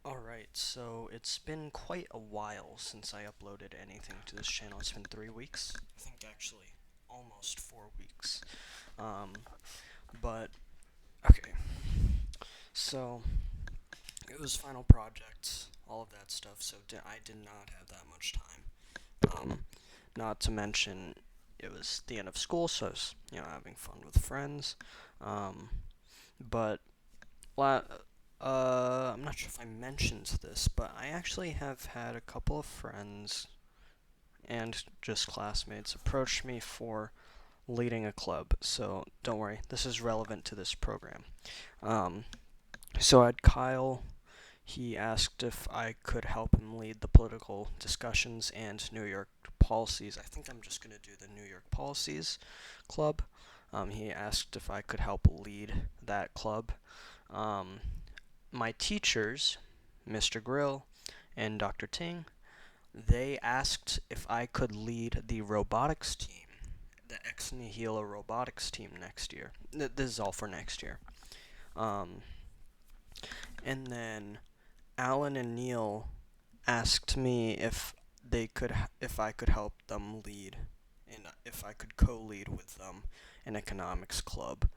Alright, so it's been quite a while since I uploaded anything to this channel. It's been 3 weeks. I think actually almost 4 weeks. Um, but, okay. So, it was final projects, all of that stuff, so I did not have that much time. Not to mention, it was the end of school, so I was, having fun with friends. Um, but La- I'm not sure if I mentioned this, but I actually have had a couple of friends and just classmates approach me for leading a club. So don't worry, this is relevant to this program. Um, so I had Kyle. He asked if I could help him lead the political discussions and New York policies. I think I'm just going to do the New York policies club. He asked if I could help lead that club. Um, my teachers, Mr. Grill and Dr. Ting, they asked if I could lead the robotics team, the Ex Nihilo robotics team next year. This is all for next year. Um, and then Alan and Neil asked me if I could help them lead, and if I could co-lead with them an economics club.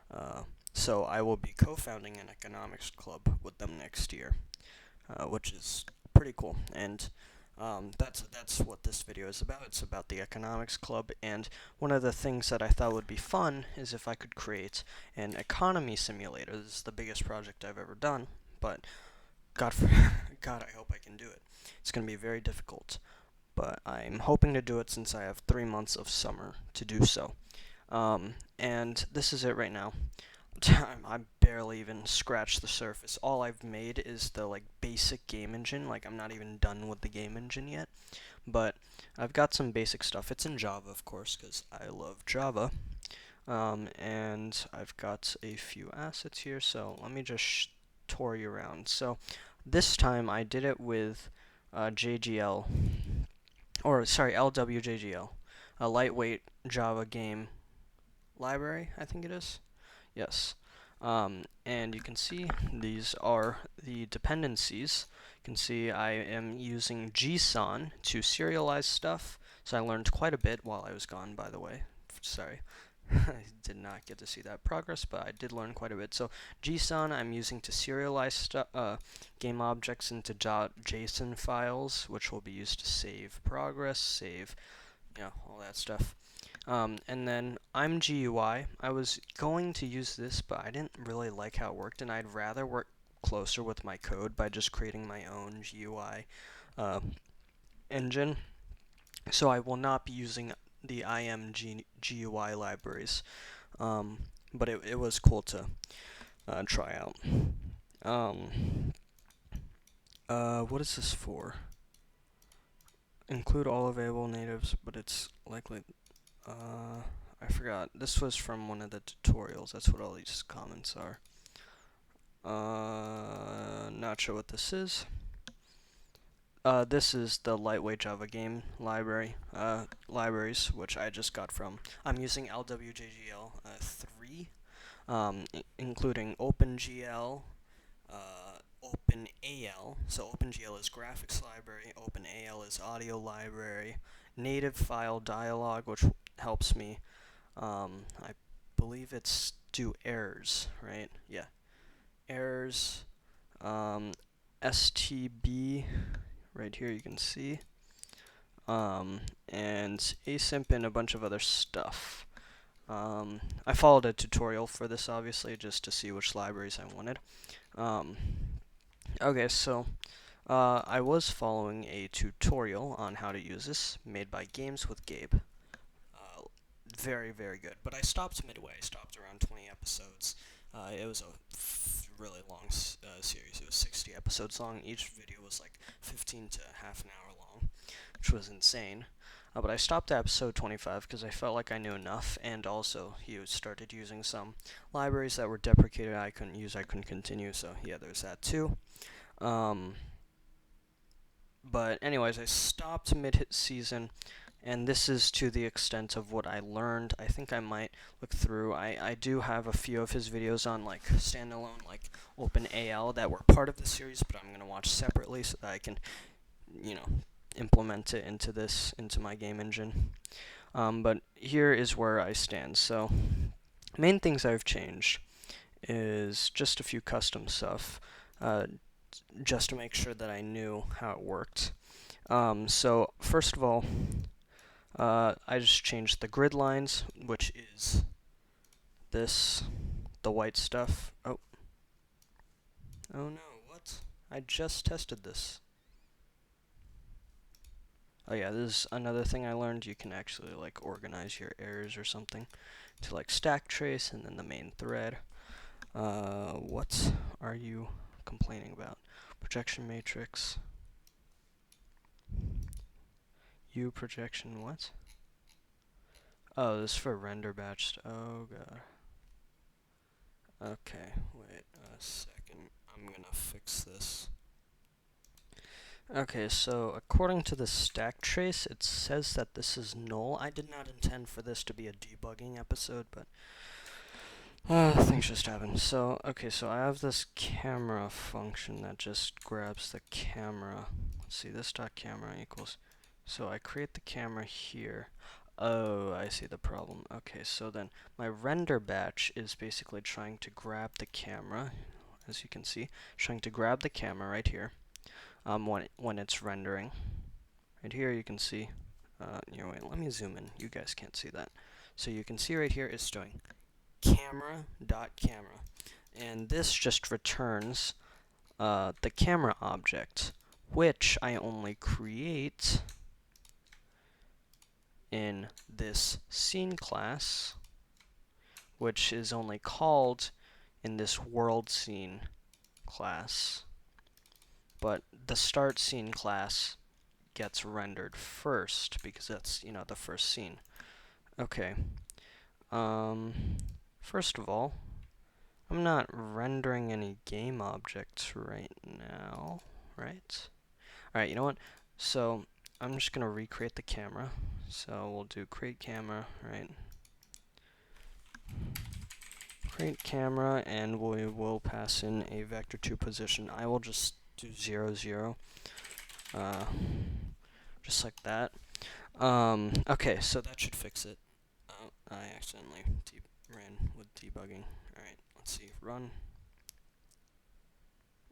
Uh, so I will be co-founding an economics club with them next year. Which is pretty cool. And that's what this video is about. It's about the economics club, and one of the things that I thought would be fun is if I could create an economy simulator. This is the biggest project I've ever done, but God, God, I hope I can do it. It's going to be very difficult, but I'm hoping to do it since I have 3 months of summer to do so. And this is it right now. I barely even scratched the surface. All I've made is the basic game engine. I'm not even done with the game engine yet, but I've got some basic stuff. It's in Java, of course, because I love Java. And I've got a few assets here, so let me just tour you around. So this time I did it with JGL, or sorry, LWJGL, a lightweight Java game library, I think it is. Yes. And you can see these are the dependencies. You can see I am using JSON to serialize stuff. So I learned quite a bit while I was gone, by the way. Sorry. I did not get to see that progress, but I did learn quite a bit. So JSON I'm using to serialize game objects into .json files, which will be used to save progress, save, all that stuff. And then I'm GUI. I was going to use this, but I didn't really like how it worked, and I'd rather work closer with my code by just creating my own GUI engine. So I will not be using the GUI libraries, but it was cool to try out. Um, what is this for? Include all available natives, but it's likely I forgot. This was from one of the tutorials. That's what all these comments are. Not sure what this is. This is the lightweight Java game libraries, which I just got from. I'm using LWJGL 3, including OpenGL, OpenAL. So OpenGL is graphics library, OpenAL is audio library, native file dialog, which helps me. I believe it's do errors, right? Yeah, errors. STB, right here you can see. And async and a bunch of other stuff. I followed a tutorial for this, obviously, just to see which libraries I wanted. Okay, so I was following a tutorial on how to use this, made by Games with Gabe. Very, very good. But I stopped midway. I stopped around 20 episodes. It was a really long series. It was 60 episodes long. Each video was like 15 to half an hour long, which was insane. But I stopped at episode 25 because I felt like I knew enough, and also he started using some libraries that were deprecated I couldn't use, I couldn't continue, so yeah, there's that too. But anyways, I stopped mid-season, And this is to the extent of what I learned. I think I might look through. I do have a few of his videos on like standalone, like OpenAL that were part of the series, but I'm gonna watch separately so that I can, you know, implement it into my game engine. But here is where I stand. So main things I've changed is just a few custom stuff, just to make sure that I knew how it worked. So first of all, I just changed the grid lines, which is this, the white stuff. Oh no, what? I just tested this. Oh yeah, this is another thing I learned. You can actually like organize your errors or something to like stack trace and then the main thread. What are you complaining about? Projection matrix. U projection what? Oh, this is for render batched. Oh god. Okay, wait a second. I'm gonna fix this. Okay, so according to the stack trace, it says that this is null. I did not intend for this to be a debugging episode, but things just happen. So, okay, so I have this camera function that just grabs the camera. Let's see, this dot camera equals. So I create the camera here. Oh, I see the problem. Okay, so then my render batch is basically trying to grab the camera, as you can see, trying to grab the camera right here. When it's rendering. Right here you can see, wait, let me zoom in. You guys can't see that. So you can see right here it's doing camera.camera. And this just returns the camera object, which I only create in this scene class, which is only called in this world scene class. But the start scene class gets rendered first because that's, the first scene. Okay. First of all, I'm not rendering any game objects right now, right? Alright, you know what? So, I'm just gonna recreate the camera. So, we'll do create camera, right? Create camera, and we will pass in a vector2 position. I will just do 0, 0. Just like that. Okay, so that should fix it. Oh, I accidentally ran with debugging. Alright, let's see. Run.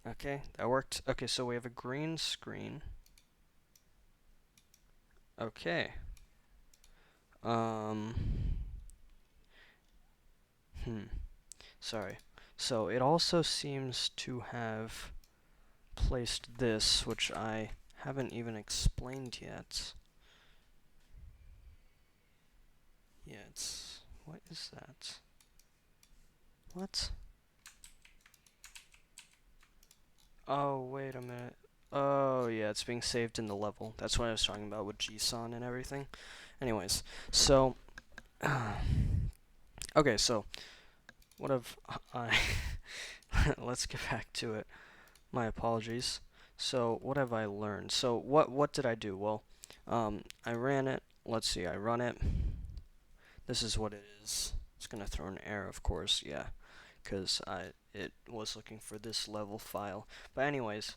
Okay, that worked. Okay, so we have a green screen. Okay. Sorry. So it also seems to have placed this, which I haven't even explained yet. Yeah, what is that? What? Oh, wait a minute. Oh, yeah, it's being saved in the level. That's what I was talking about with JSON and everything. Anyways, so... okay, so... what have I... let's get back to it. My apologies. So, what have I learned? So, what did I do? Well, I ran it. Let's see, I run it. This is what it is. It's gonna throw an error, of course, yeah, because it was looking for this level file. But anyways,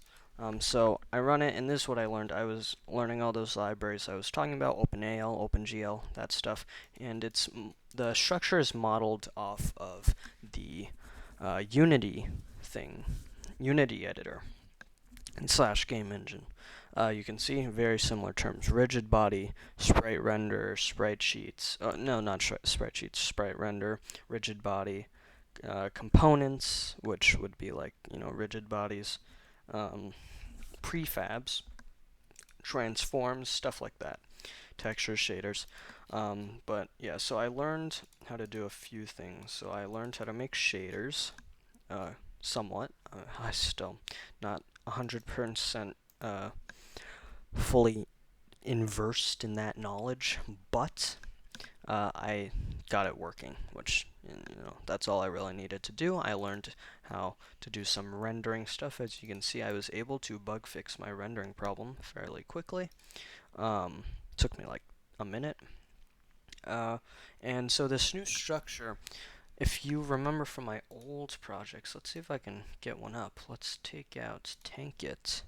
so I run it, and this is what I learned. I was learning all those libraries I was talking about, OpenAL, OpenGL, that stuff, and the structure is modeled off of the Unity editor, and / game engine. You can see very similar terms: rigid body, sprite render, sprite sheets. No, not sprite sheets. Sprite render, rigid body, components, which would be like rigid bodies, prefabs, transforms, stuff like that, texture shaders. But yeah, so I learned how to do a few things. So I learned how to make shaders, somewhat. I still not 100% fully inversed in that knowledge, but I got it working, which that's all I really needed to do. I learned how to do some rendering stuff. As you can see, I was able to bug fix my rendering problem fairly quickly. Took me like a minute. And so this new structure, if you remember from my old projects, let's see if I can get one up. Let's take out Tank It.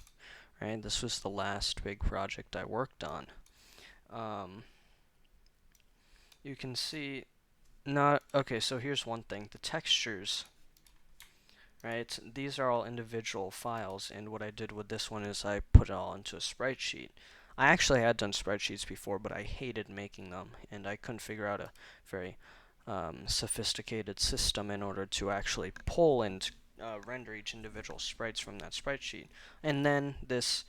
Right, this was the last big project I worked on. You can see not okay. So here's one thing: the textures. Right, these are all individual files, and what I did with this one is I put it all into a sprite sheet. I actually had done sprite sheets before, but I hated making them, and I couldn't figure out a very sophisticated system in order to actually pull and render each individual sprites from that sprite sheet. And then that's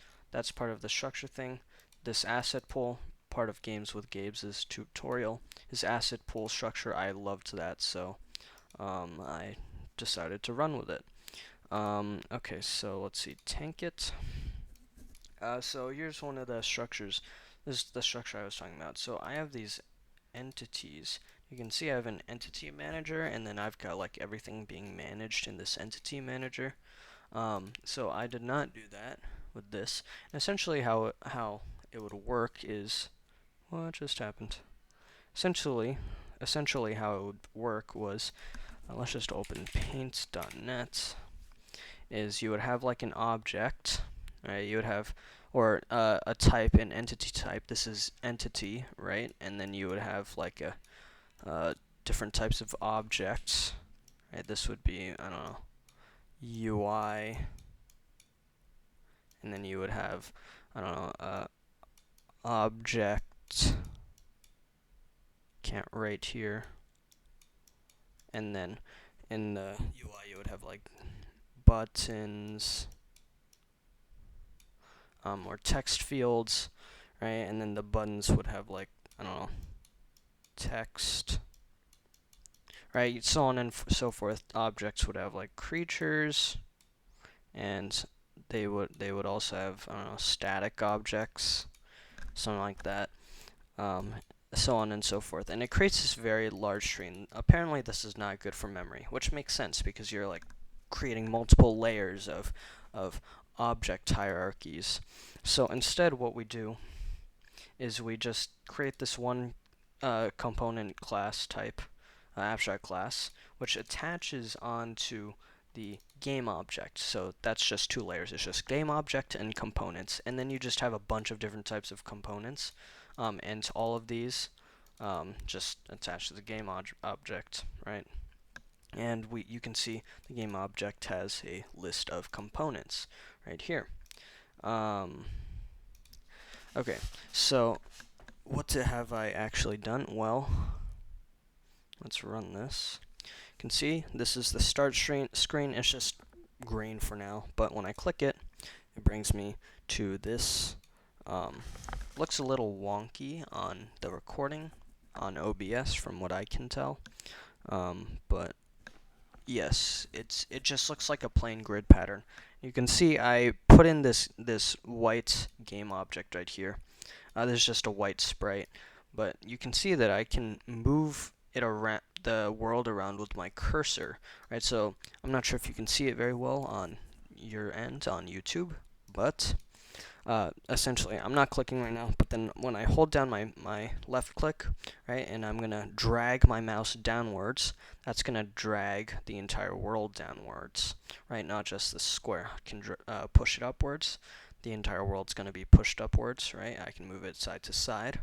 part of the structure thing. This asset pool, part of Games with Gabe's tutorial, his asset pool structure, I loved that, so I decided to run with it. Okay, so let's see, Tank It. So here's one of the structures. This is the structure I was talking about. So I have these entities. You can see I have an entity manager, and then I've got like everything being managed in this entity manager. So I did not do that with this. And essentially how it would work is, what just happened? Essentially how it would work was, let's just open paint.net, is you would have like an object, right? You would have, or a type, an entity type. This is entity, right? And then you would have like a different types of objects, right? This would be, I don't know, UI, and then you would have, I don't know, object, can't write here, and then in the UI you would have like buttons, or text fields, right? And then the buttons would have like, I don't know, text, right? So on and so forth. Objects would have like creatures, and they would also have, I don't know, static objects, something like that. So on and so forth. And it creates this very large tree. And apparently this is not good for memory, which makes sense because you're like creating multiple layers of object hierarchies. So instead what we do is we just create this one component class type, abstract class, which attaches onto the game object. So that's just two layers. It's just game object and components. And then you just have a bunch of different types of components. And all of these just attach to the game object, right? And you can see the game object has a list of components right here. Okay, so what have I actually done? Well, let's run this. You can see this is the start screen. It's just green for now, but when I click it, it brings me to this. Looks a little wonky on the recording on OBS from what I can tell, but yes, it just looks like a plain grid pattern. You can see I put in this white game object right here. There's just a white sprite, but you can see that I can move it around the world around with my cursor, right? So I'm not sure if you can see it very well on your end on YouTube, but essentially, I'm not clicking right now, but then when I hold down my left click, right, and I'm going to drag my mouse downwards, that's going to drag the entire world downwards, right, not just the square. I can push it upwards. The entire world's going to be pushed upwards, right? I can move it side to side,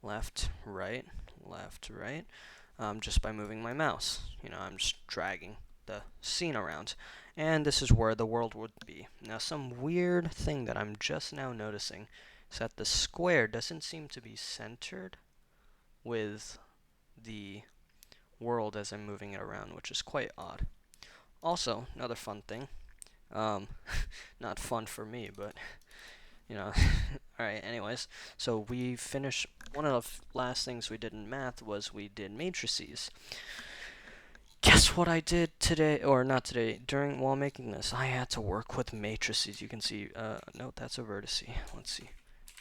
left, right, just by moving my mouse. You know, I'm just dragging the scene around. And this is where the world would be. Now, some weird thing that I'm just now noticing is that the square doesn't seem to be centered with the world as I'm moving it around, which is quite odd. Also, another fun thing, not fun for me, but, you know, alright, anyways, so we finished, one of the last things we did in math was we did matrices. Guess what I did today, or not today, while making this? I had to work with matrices. You can see, no, that's a vertice. Let's see.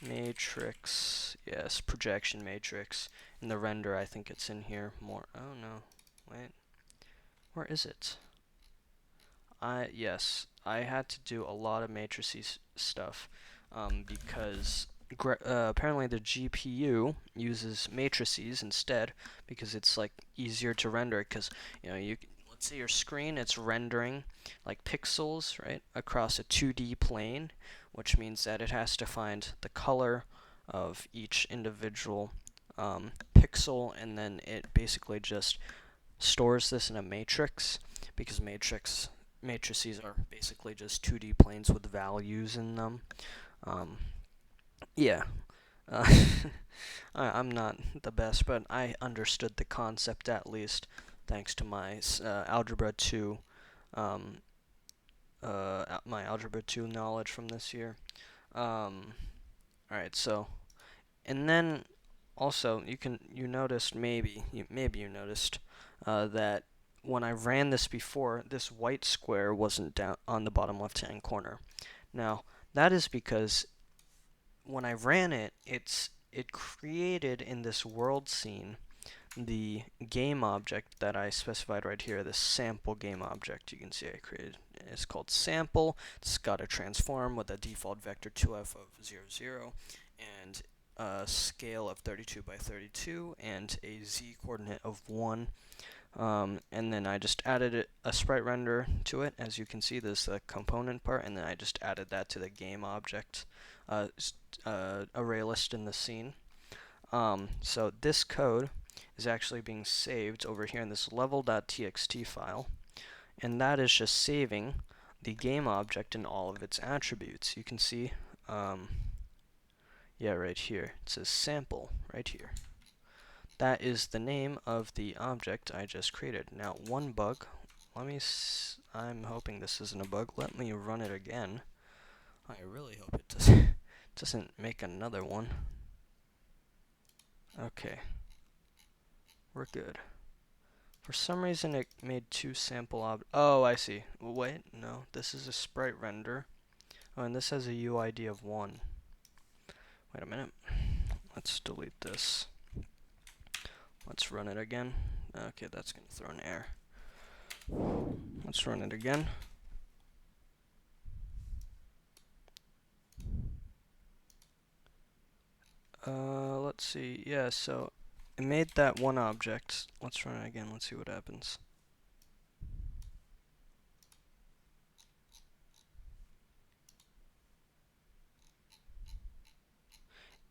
Matrix, yes, projection matrix. In the render, I think it's in here more. Oh no, wait. Where is it? Yes, I had to do a lot of matrices stuff, because apparently the GPU uses matrices instead because it's like easier to render. Because let's say your screen, it's rendering like pixels, right, across a 2D plane, which means that it has to find the color of each individual pixel, and then it basically just stores this in a matrix, because matrices are basically just 2D planes with values in them. Um, yeah, uh, I'm not the best, but I understood the concept at least, thanks to my Algebra 2, um, my Algebra 2 knowledge from this year. Alright, so, and then also you noticed, maybe you noticed that when I ran this before, this white square wasn't down on the bottom left hand corner. Now that is because when I ran it, it created in this world scene the game object that I specified right here, the sample game object. You can see I created. It's called sample. It's got a transform with a default vector 2f of 0, 0, and a scale of 32 by 32, and a z coordinate of 1. And then I just added a sprite render to it. As you can see, this is the component part, and then I just added that to the game object array list in the scene. So this code is actually being saved over here in this level.txt file, and that is just saving the game object and all of its attributes. You can see, yeah, right here, it says sample right here. That is the name of the object I just created. Now, one bug, I'm hoping this isn't a bug. Let me run it again. I really hope it doesn't make another one. Okay, we're good. For some reason it made two sample oh, I see. Wait, no, this is a sprite render. Oh, and this has a UID of 1. Wait a minute. Let's delete this. Let's run it again. Okay, that's going to throw an error. Let's run it again. Let's see. Yeah, so it made that one object. Let's run it again. Let's see what happens.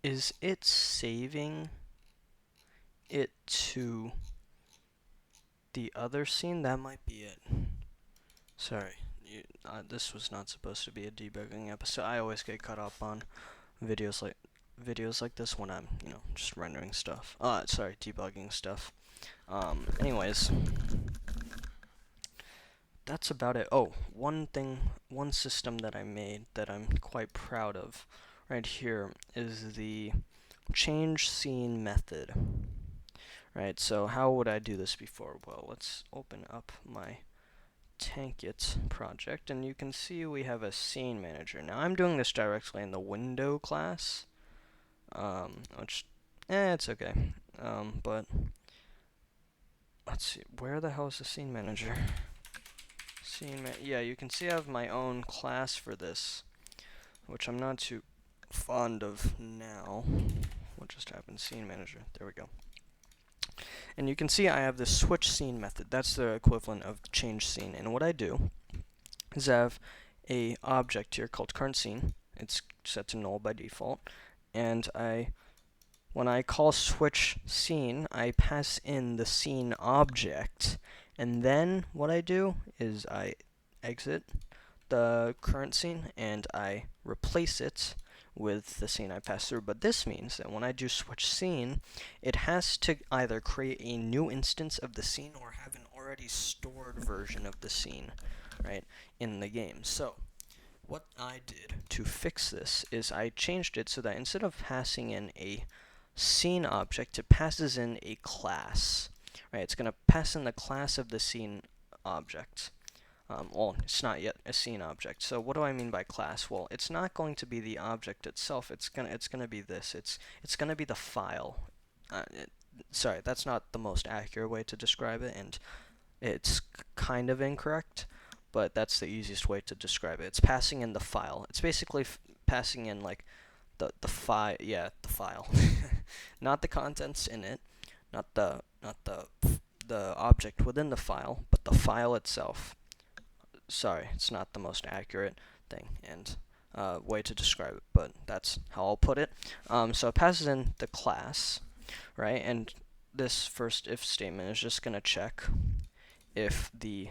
Is it saving it to the other scene? That might be it. Sorry, this was not supposed to be a debugging episode. I always get caught up on videos like this when I'm, just rendering stuff. Sorry, debugging stuff. Anyways, that's about it. Oh, one system that I made that I'm quite proud of right here is the change scene method. Right, so how would I do this before? Well, let's open up my Tankit project, and you can see we have a scene manager. Now I'm doing this directly in the window class, which, it's okay. But let's see, where the hell is the scene manager? Yeah, you can see I have my own class for this, which I'm not too fond of now. What just happened? Scene manager. There we go. And you can see I have this switch scene method. That's the equivalent of change scene. And what I do is I have a object here called current scene. It's set to null by default. And when I call switch scene, I pass in the scene object. And then what I do is I exit the current scene and I replace it with the scene I passed through. But this means that when I do switch scene, it has to either create a new instance of the scene or have an already stored version of the scene, right, in the game. So what I did to fix this is I changed it so that instead of passing in a scene object, it passes in a class. Right, it's going to pass in the class of the scene object. Well, it's not yet a scene object. So what do I mean by class? Well, it's not going to be the object itself. It's gonna be this. It's gonna be the file. Sorry, that's not the most accurate way to describe it, and it's kind of incorrect, but that's the easiest way to describe it. It's passing in the file. It's basically passing in like the file, yeah, the file, not the contents in it, not the object within the file, but the file itself. Sorry, it's not the most accurate thing and way to describe it, but that's how I'll put it. So it passes in the class, right? And this first if statement is just gonna check if the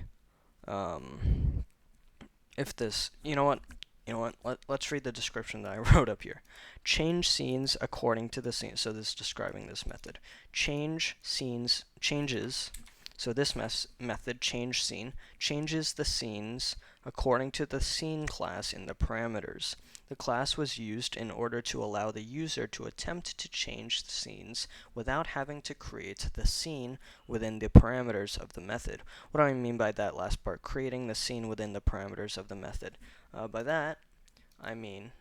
if this, let's read the description that I wrote up here. Change scenes according to the scene. So this is describing this method. Change scenes, changes, so this method, change scene, changes the scenes according to the scene class in the parameters. The class was used in order to allow the user to attempt to change the scenes without having to create the scene within the parameters of the method. What do I mean by that last part? Creating the scene within the parameters of the method. By that, I mean,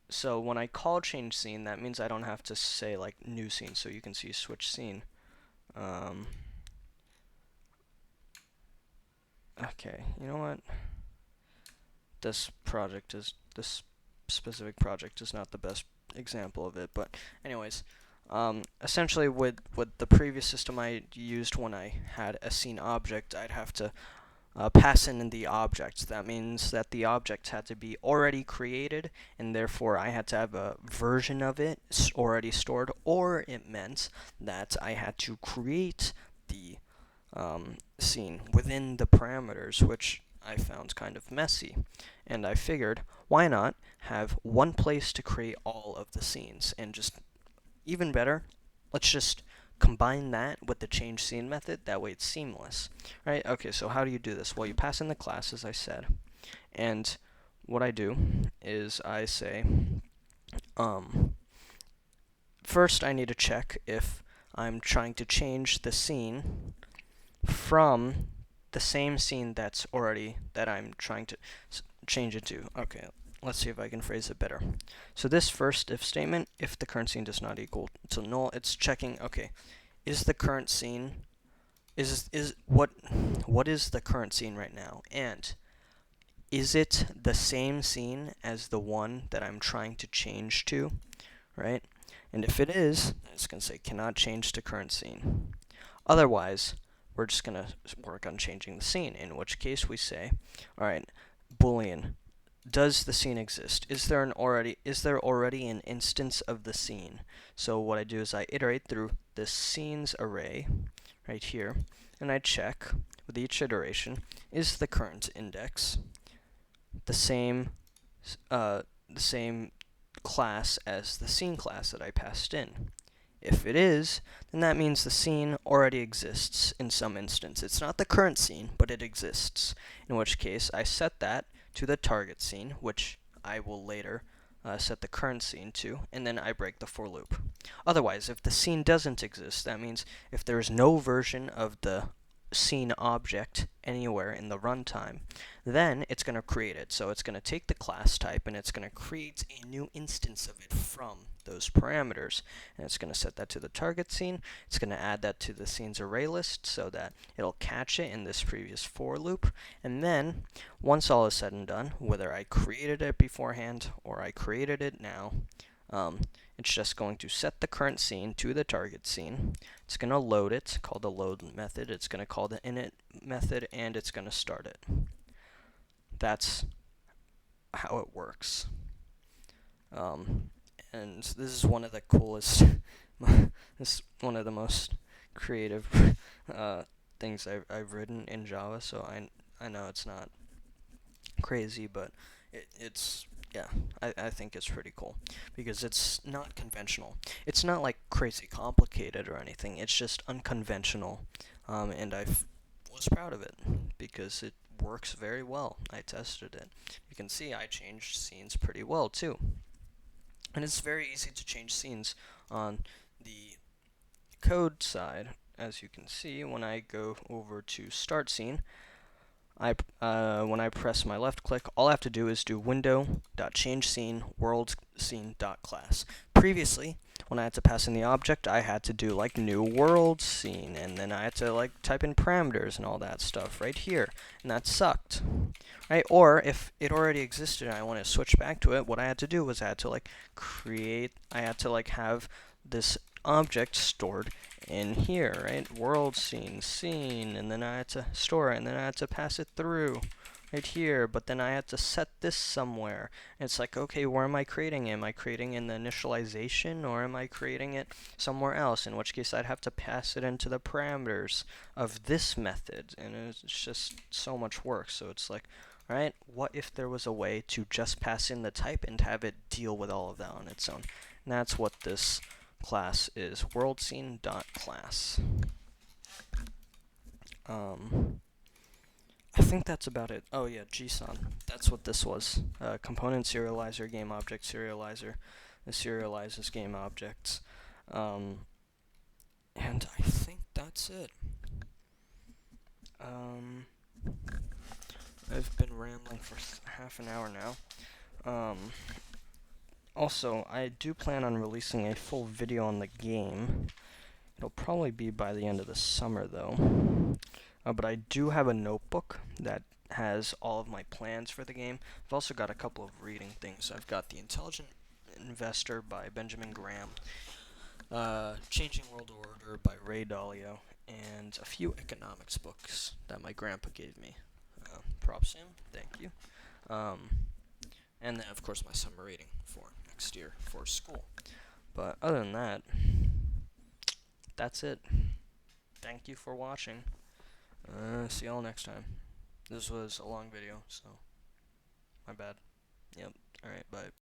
so when I call change scene, that means I don't have to say like new scene. So you can see switch scene. Okay, you know what? This specific project is not the best example of it, but anyways, essentially with the previous system I used when I had a scene object, I'd have to pass in the object. That means that the object had to be already created, and therefore I had to have a version of it already stored, or it meant that I had to create the scene within the parameters, which I found kind of messy. And I figured, why not have one place to create all of the scenes, and just even better, let's just combine that with the change scene method. That way it's seamless, right? Okay, so how do you do this? Well, you pass in the class, as I said, and what I do is I say, first I need to check if I'm trying to change the scene from the same scene that I'm trying to change it to. Okay, let's see if I can phrase it better. So this first if statement, if the current scene does not equal to null, it's checking, okay, is the current scene, what is the current scene right now? And is it the same scene as the one that I'm trying to change to, right? And if it is, it's going to say cannot change to current scene. Otherwise, we're just going to work on changing the scene, in which case we say, alright, Boolean, does the scene exist? Is there already an instance of the scene? So what I do is I iterate through the scenes array right here, and I check with each iteration, is the current index the same class as the scene class that I passed in? If it is, then that means the scene already exists in some instance. It's not the current scene, but it exists, in which case I set that to the target scene, which I will later set the current scene to, and then I break the for loop. Otherwise, if the scene doesn't exist, that means if there is no version of the scene object anywhere in the runtime, then it's going to create it. So it's going to take the class type and it's going to create a new instance of it from those parameters, and it's going to set that to the target scene. It's going to add that to the scenes array list so that it'll catch it in this previous for loop, and then once all is said and done, whether I created it beforehand or I created it now, it's just going to set the current scene to the target scene. It's going to load it, call the load method. It's going to call the init method, and it's going to start it. That's how it works. And this is one of the coolest, this is one of the most creative things I've written in Java. So I know it's not crazy, but it's yeah, I think it's pretty cool because it's not conventional. It's not like crazy complicated or anything. It's just unconventional, and I was proud of it because it works very well. I tested it. You can see I changed scenes pretty well too. And it's very easy to change scenes on the code side. As you can see, when I go over to start scene, when I press my left click, all I have to do is do window.changeScene world_scene.class. Previously, when I had to pass in the object, I had to do like new world scene, and then I had to like type in parameters and all that stuff right here, and that sucked. right? Or if it already existed and I want to switch back to it, what I had to do was I had to like I had to like have this object stored in here, right? World scene, and then I had to store it, and then I had to pass it through right here, but then I had to set this somewhere. And it's like, okay, where am I creating it? Am I creating in the initialization, or am I creating it somewhere else? In which case I'd have to pass it into the parameters of this method, and it's just so much work. So it's like, right, what if there was a way to just pass in the type and have it deal with all of that on its own? And that's what this class is, worldscene.class. I think that's about it. Oh yeah, JSON. That's what this was. Component serializer, game object serializer. It serializes game objects. And I think that's it. I've been rambling for half an hour now. Also, I do plan on releasing a full video on the game. It'll probably be by the end of the summer, though. But I do have a notebook that has all of my plans for the game. I've also got a couple of reading things. I've got The Intelligent Investor by Benjamin Graham, Changing World Order by Ray Dalio, and a few economics books that my grandpa gave me. Props to him. Thank you. And then, of course, my summer reading for next year for school. But other than that, that's it. Thank you for watching. See y'all next time. This was a long video, so my bad. Yep. Alright, bye.